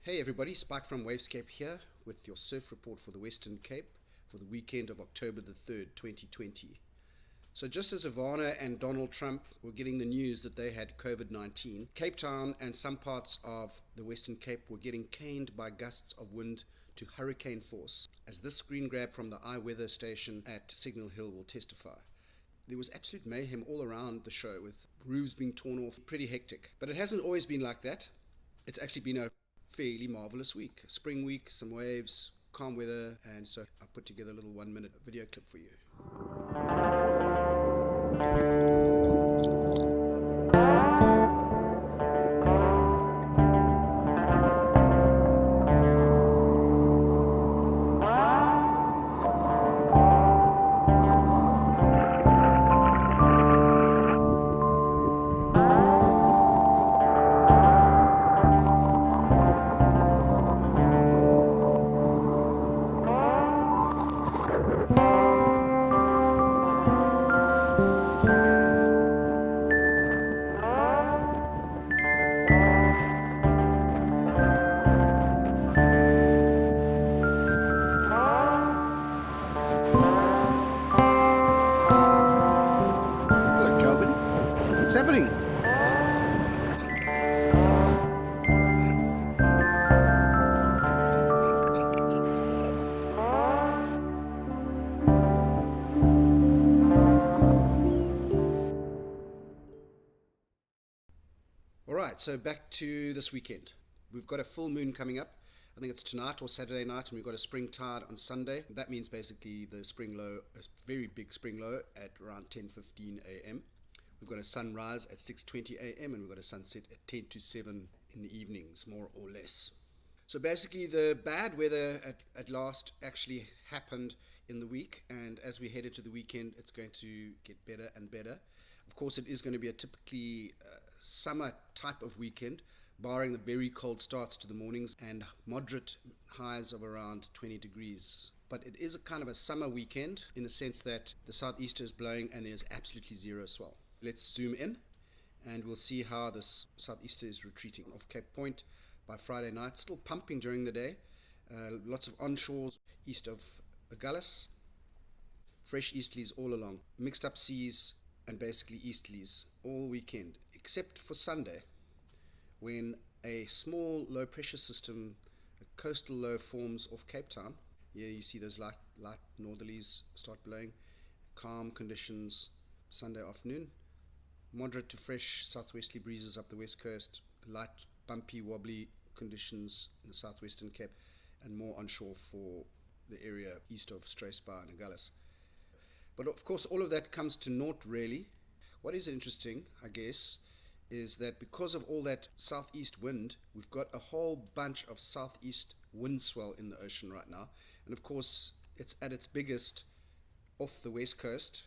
Hey everybody, Spike from Wavescape here with your surf report for the Western Cape for the weekend of October the 3rd, 2020. So just as Ivana and Donald Trump were getting the news that they had COVID-19, Cape Town and some parts of the Western Cape were getting caned by gusts of wind to hurricane force, as this screen grab from the iWeather station at Signal Hill will testify. There was absolute mayhem all around the show, with roofs being torn off, pretty hectic. But it hasn't always been like that. It's actually been a fairly marvelous week. Spring week, some waves, calm weather, and so I put together a little 1-minute video clip for you. Hello, Calvin. What's happening? Alright, so back to this weekend. We've got a full moon coming up. I think it's tonight or Saturday night, and we've got a spring tide on Sunday. That means basically the spring low, a very big spring low at around 10:15 a.m. We've got a sunrise at 6:20 a.m. and we've got a sunset at 10 to 7 in the evenings, more or less. So basically the bad weather at last actually happened in the week, and as we head into the weekend, it's going to get better and better. Of course, it is going to be a typically summer type of weekend, barring the very cold starts to the mornings and moderate highs of around 20 degrees. But it is a kind of a summer weekend in the sense that the southeaster is blowing and there's absolutely zero swell. Let's zoom in and we'll see how this southeaster is retreating off Cape Point by Friday night. Still pumping during the day. Lots of onshores east of Agulhas. Fresh easterlies all along. Mixed up seas and basically easterlies all weekend, except for Sunday, when a small low pressure system, a coastal low, forms off Cape Town. Here you see those light northerlies start blowing. Calm conditions Sunday afternoon. Moderate to fresh southwesterly breezes up the west coast. Light bumpy wobbly conditions in the southwestern Cape, and more onshore for the area east of Struisbaai and Agulhas. But of course all of that comes to naught really. What is interesting, I guess, is that because of all that southeast wind, we've got a whole bunch of southeast wind swell in the ocean right now. And of course it's at its biggest off the west coast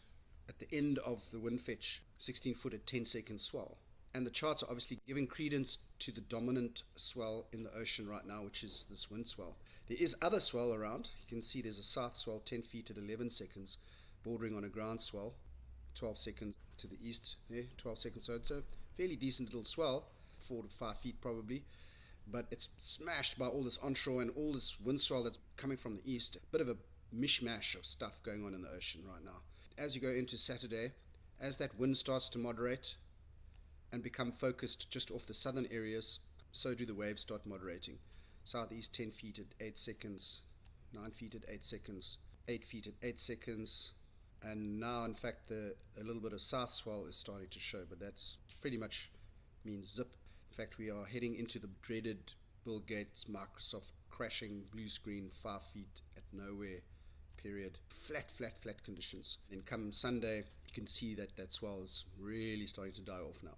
at the end of the wind fetch, 16 foot at 10-second swell. And the charts are obviously giving credence to the dominant swell in the ocean right now, which is this wind swell. There is other swell around. You can see there's a south swell 10 feet at 11 seconds, bordering on a ground swell, 12 seconds to the east there, 12 seconds. So it's a fairly decent little swell, 4 to 5 feet probably, but it's smashed by all this onshore and all this wind swell that's coming from the east. Bit of a mishmash of stuff going on in the ocean right now. As you go into Saturday, as that wind starts to moderate and become focused just off the southern areas, so do the waves start moderating. Southeast 10 feet at 8 seconds, 9 feet at 8 seconds, 8 feet at 8 seconds, and now in fact a little bit of south swell is starting to show, but that's pretty much means zip. In fact, we are heading into the dreaded Bill Gates Microsoft crashing blue screen 5 feet at nowhere period. Flat conditions. Then come Sunday, you can see that swell is really starting to die off now.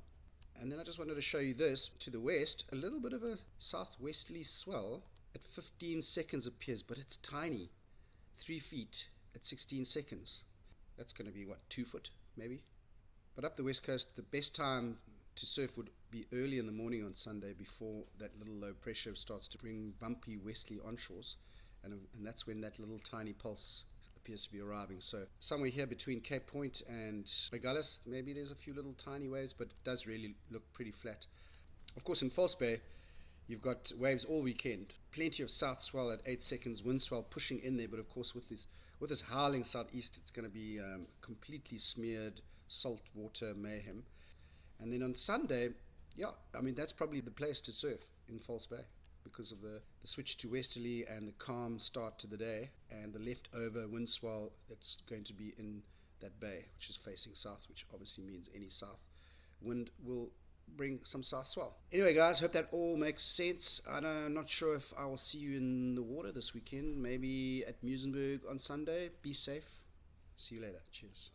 And then I just wanted to show you this. To the west, a little bit of a southwesterly swell at 15 seconds appears, but it's tiny. 3 feet at 16 seconds. That's going to be, what, 2 foot, maybe? But up the west coast, the best time to surf would be early in the morning on Sunday, before that little low pressure starts to bring bumpy westerly onshores. And that's when that little tiny pulse appears to be arriving. So somewhere here between Cape Point and Agulhas, maybe there's a few little tiny waves, but it does really look pretty flat. Of course, in False Bay, You've got waves all weekend. Plenty of south swell at 8 seconds, wind swell pushing in there, but of course with this howling southeast, it's going to be completely smeared salt water mayhem. And then on Sunday, yeah, I mean, that's probably the place to surf in False Bay because of the switch to westerly and the calm start to the day and the leftover wind swell that's going to be in that bay, which is facing south, which obviously means any south wind will bring some south swell. Anyway, guys, hope that all makes sense. I'm not sure if I will see you in the water this weekend, maybe at Musenberg on Sunday. Be safe. See you later. Cheers.